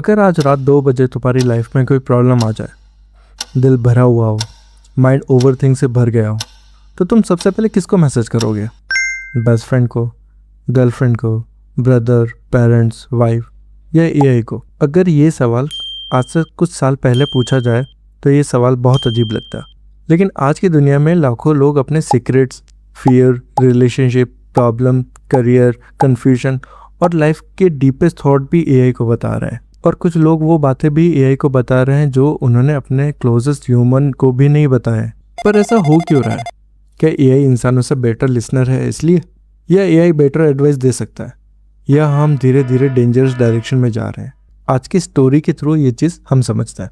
अगर आज रात 2 बजे तुम्हारी लाइफ में कोई प्रॉब्लम आ जाए, दिल भरा हुआ हो, माइंड ओवरथिंक से भर गया हो, तो तुम सबसे पहले किसको मैसेज करोगे? बेस्ट फ्रेंड को, गर्लफ्रेंड को, ब्रदर, पेरेंट्स, वाइफ या एआई को? अगर ये सवाल आज से कुछ साल पहले पूछा जाए तो ये सवाल बहुत अजीब लगता। लेकिन आज की दुनिया में लाखों लोग अपने secrets, fear, relationship, problem, career, confusion और लाइफ के डीपेस्ट थॉट भी एआई को बता रहे हैं। और कुछ लोग वो बातें भी एआई को बता रहे हैं जो उन्होंने अपने क्लोजेस्ट ह्यूमन को भी नहीं बताए। पर ऐसा हो क्यों रहा है? क्या एआई इंसानों से बेटर लिसनर है इसलिए, या एआई बेटर एडवाइस दे सकता है, या हम धीरे धीरे डेंजरस डायरेक्शन में जा रहे हैं? आज की स्टोरी के थ्रू ये चीज़ हम समझते हैं।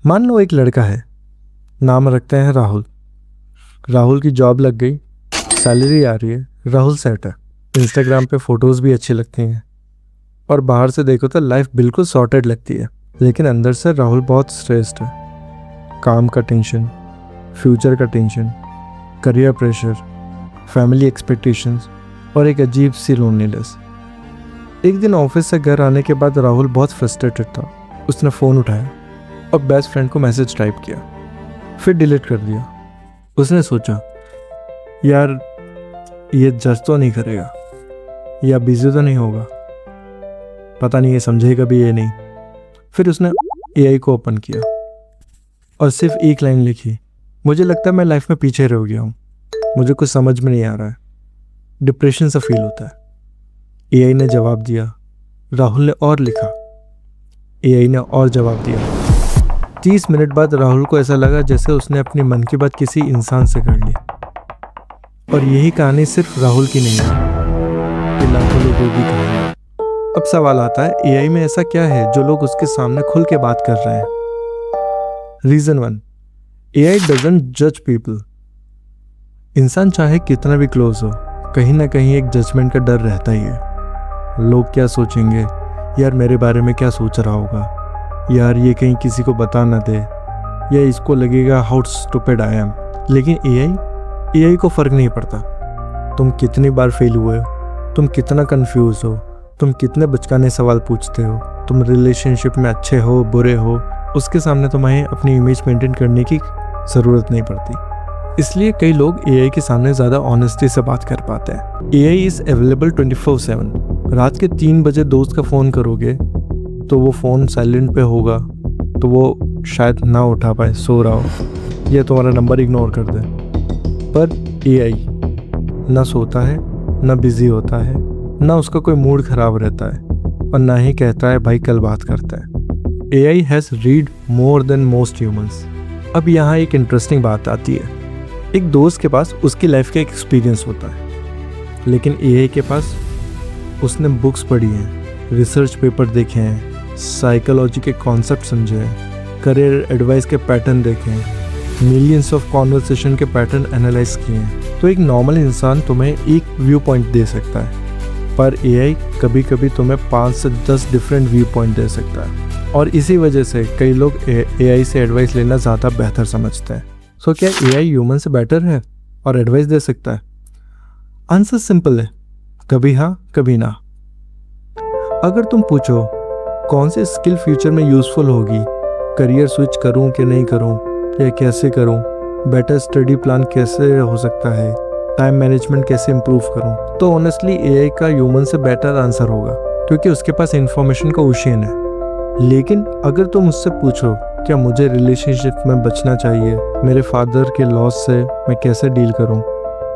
मान लो एक लड़का है, नाम रखते हैं राहुल। राहुल की जॉब लग गई, सैलरी आ रही है, राहुल सेट है, इंस्टाग्राम पे फोटोज़ भी अच्छी लगती हैं और बाहर से देखो तो लाइफ बिल्कुल सॉर्टेड लगती है। लेकिन अंदर से राहुल बहुत स्ट्रेस्ड है। काम का टेंशन, फ्यूचर का tension, career pressure, family expectations और एक अजीब सी लोनलीनेस। एक दिन ऑफिस से घर आने के बाद राहुल बहुत फ्रस्ट्रेटेड था। उसने फ़ोन उठाया और बेस्ट फ्रेंड को मैसेज टाइप किया, फिर डिलीट कर दिया। उसने सोचा, यार ये जज तो नहीं करेगा या बिजी तो नहीं होगा, पता नहीं ये समझेगा भी ये नहीं। फिर उसने एआई को ओपन किया और सिर्फ एक लाइन लिखी, मुझे लगता है मैं लाइफ में पीछे रह गया हूँ, मुझे कुछ समझ में नहीं आ रहा है, डिप्रेशन सा फील होता है। एआई ने जवाब दिया। राहुल ने और लिखा, एआई ने और जवाब दिया। 30 मिनट बाद राहुल को ऐसा लगा जैसे उसने अपनी मन की बात किसी इंसान से कर ली। और यही कहानी सिर्फ राहुल की नहीं है, ये लाखों लोगों की कहानी है। अब सवाल आता है, एआई में ऐसा क्या है जो लोग उसके सामने खुल के बात कर रहे हैं? रीजन 1, एआई डजंट जज पीपल। इंसान चाहे कितना भी क्लोज हो, कहीं ना कहीं एक जजमेंट का डर रहता ही है। लोग क्या सोचेंगे, यार मेरे बारे में क्या सोच रहा होगा, यार ये कहीं किसी को बता ना दे, या इसको लगेगा हाउ स्टूपिड आई एम। लेकिन एआई को फर्क नहीं पड़ता तुम कितनी बार फेल हुए हो, तुम कितना कंफ्यूज हो, तुम कितने बचकाने सवाल पूछते हो, तुम रिलेशनशिप में अच्छे हो बुरे हो, उसके सामने तुम्हें अपनी इमेज मेंटेन करने की ज़रूरत नहीं पड़ती। इसलिए कई लोग एआई के सामने ज़्यादा ऑनेस्टी से बात कर पाते हैं। AI is available 24/7। रात के 3 बजे दोस्त का फ़ोन करोगे तो वो फ़ोन साइलेंट पे होगा, तो वो शायद ना उठा पाए, सो रहा हो, या तुम्हारा नंबर इग्नोर कर दे। पर एआई ना सोता है, ना बिज़ी होता है, ना उसका कोई मूड ख़राब रहता है, और ना ही कहता है भाई कल बात करते हैं। AI has read more than most humans. अब यहाँ एक इंटरेस्टिंग बात आती है। एक दोस्त के पास उसकी लाइफ का एक्सपीरियंस होता है, लेकिन एआई के पास उसने बुक्स पढ़ी हैं, रिसर्च पेपर देखे हैं, साइकोलॉजी के कॉन्सेप्ट समझे हैं, करियर एडवाइस के पैटर्न देखे हैं, मिलियंस ऑफ कॉन्वर्सेशन के पैटर्न एनालाइज किए हैं। तो एक नॉर्मल इंसान तुम्हें एक व्यू पॉइंट दे सकता है, पर एआई कभी कभी तुम्हें 5 से 10 डिफरेंट व्यू पॉइंट दे सकता है। और इसी वजह से कई लोग एआई से एडवाइस लेना ज़्यादा बेहतर समझते हैं। सो क्या एआई ह्यूमन से बेटर है और एडवाइस दे सकता है? आंसर सिंपल है, कभी हाँ कभी ना। अगर तुम पूछो कौन सी स्किल फ्यूचर में यूज़फुल होगी, करियर स्विच करूँ कि नहीं करूँ, या कैसे करूँ, बेटर स्टडी प्लान कैसे हो सकता है, टाइम मैनेजमेंट कैसे इम्प्रूव करूँ, तो ऑनेस्टली एआई का ह्यूमन से बेटर आंसर होगा, क्योंकि उसके पास इन्फॉर्मेशन का ओशियन है। लेकिन अगर तुम उससे पूछो क्या मुझे रिलेशनशिप में बचना चाहिए, मेरे फादर के लॉस से मैं कैसे डील करूँ,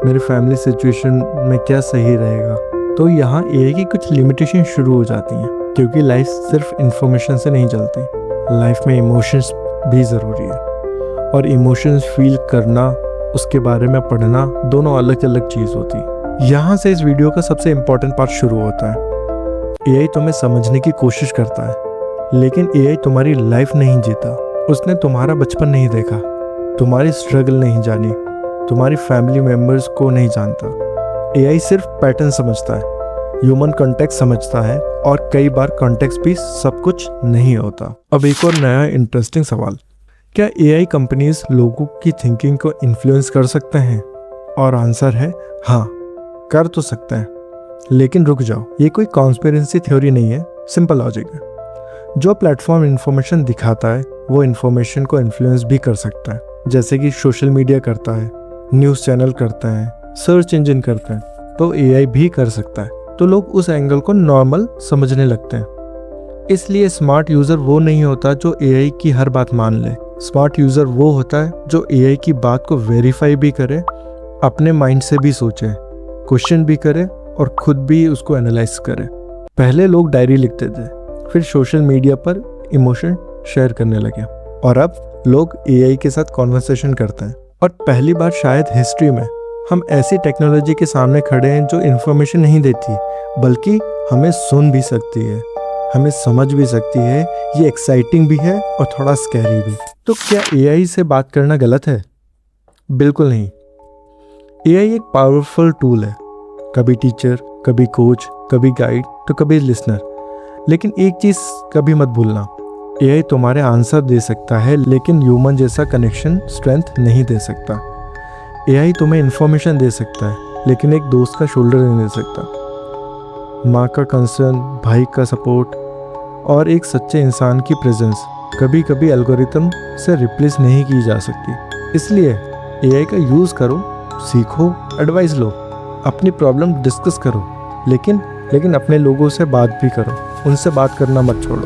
मेरे फैमिली सिचुएशन में क्या सही रहेगा, तो यहाँ एआई की कुछ लिमिटेशन शुरू हो जाती हैं। क्योंकि लाइफ सिर्फ इन्फॉर्मेशन से नहीं चलती, लाइफ में इमोशंस भी ज़रूरी है, और इमोशंस फील करना, उसके बारे में पढ़ना, दोनों अलग अलग चीज़ होती है। यहाँ से इस वीडियो का सबसे इम्पोर्टेंट पार्ट शुरू होता है। एआई तुम्हें समझने की कोशिश करता है, लेकिन एआई तुम्हारी लाइफ नहीं जीता। उसने तुम्हारा बचपन नहीं देखा, तुम्हारी स्ट्रगल नहीं जानी, तुम्हारी फैमिली मेम्बर्स को नहीं जानता। एआई सिर्फ पैटर्न समझता है, ह्यूमन कॉन्टेक्स्ट समझता है, और कई बार कॉन्टेक्स्ट भी सब कुछ नहीं होता। अब एक और नया इंटरेस्टिंग सवाल, क्या एआई कंपनीज लोगों की थिंकिंग को इन्फ्लुएंस कर सकते हैं? और आंसर है हाँ, कर तो सकते हैं। लेकिन रुक जाओ, ये कोई कॉन्स्पिरेसी थ्योरी नहीं है, सिंपल लॉजिक है। जो प्लेटफॉर्म इन्फॉर्मेशन दिखाता है वो इन्फॉर्मेशन को इन्फ्लुएंस भी कर सकता है, जैसे कि सोशल मीडिया करता है, न्यूज़ चैनल करता है, सर्च इंजन करता है, तो एआई भी कर सकता है। तो लोग उस एंगल को नॉर्मल समझने लगते हैं। इसलिए स्मार्ट यूज़र वो नहीं होता जो एआई की हर बात मान ले। स्मार्ट यूज़र वो होता है जो एआई की बात को वेरीफाई भी करे, अपने माइंड से भी सोचे, क्वेश्चन भी करे और खुद भी उसको एनालाइज करे। पहले लोग डायरी लिखते थे, फिर सोशल मीडिया पर इमोशन शेयर करने लगे और अब लोग एआई के साथ कॉन्वर्सेशन करते हैं। और पहली बार शायद हिस्ट्री में हम ऐसी टेक्नोलॉजी के सामने खड़े हैं जो इन्फॉर्मेशन नहीं देती बल्कि हमें सुन भी सकती है, हमें समझ भी सकती है। ये एक्साइटिंग भी है और थोड़ा स्कैरी भी। तो क्या एआई से बात करना गलत है? बिल्कुल नहीं। एआई एक पावरफुल टूल है, कभी टीचर, कभी कोच, कभी गाइड, तो कभी लिसनर। लेकिन एक चीज़ कभी मत भूलना, एआई तुम्हारे आंसर दे सकता है लेकिन ह्यूमन जैसा कनेक्शन, स्ट्रेंथ नहीं दे सकता। एआई तुम्हें इन्फॉर्मेशन दे सकता है लेकिन एक दोस्त का शोल्डर नहीं दे सकता। माँ का कंसर्न, भाई का सपोर्ट और एक सच्चे इंसान की प्रेजेंस कभी कभी एल्गोरिथम से रिप्लेस नहीं की जा सकती। इसलिए एआई का यूज़ करो, सीखो, एडवाइस लो, अपनी प्रॉब्लम डिस्कस करो, लेकिन अपने लोगों से बात भी करो। उनसे बात करना मत छोड़ो,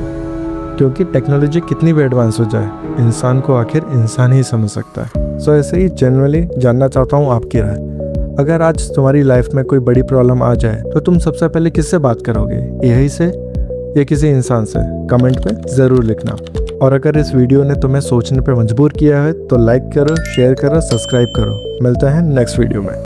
क्योंकि टेक्नोलॉजी कितनी भी एडवांस हो जाए, इंसान को आखिर इंसान ही समझ सकता है। सो ऐसे ही जनरली जानना चाहता हूँ आपकी राय। अगर आज तुम्हारी लाइफ में कोई बड़ी प्रॉब्लम आ जाए तो तुम सबसे पहले किससे बात करोगे, एआई से या किसी इंसान से? कमेंट पे ज़रूर लिखना। और अगर इस वीडियो ने तुम्हें सोचने पे मजबूर किया है तो लाइक करो, शेयर करो, सब्सक्राइब करो। मिलते हैं नेक्स्ट वीडियो में।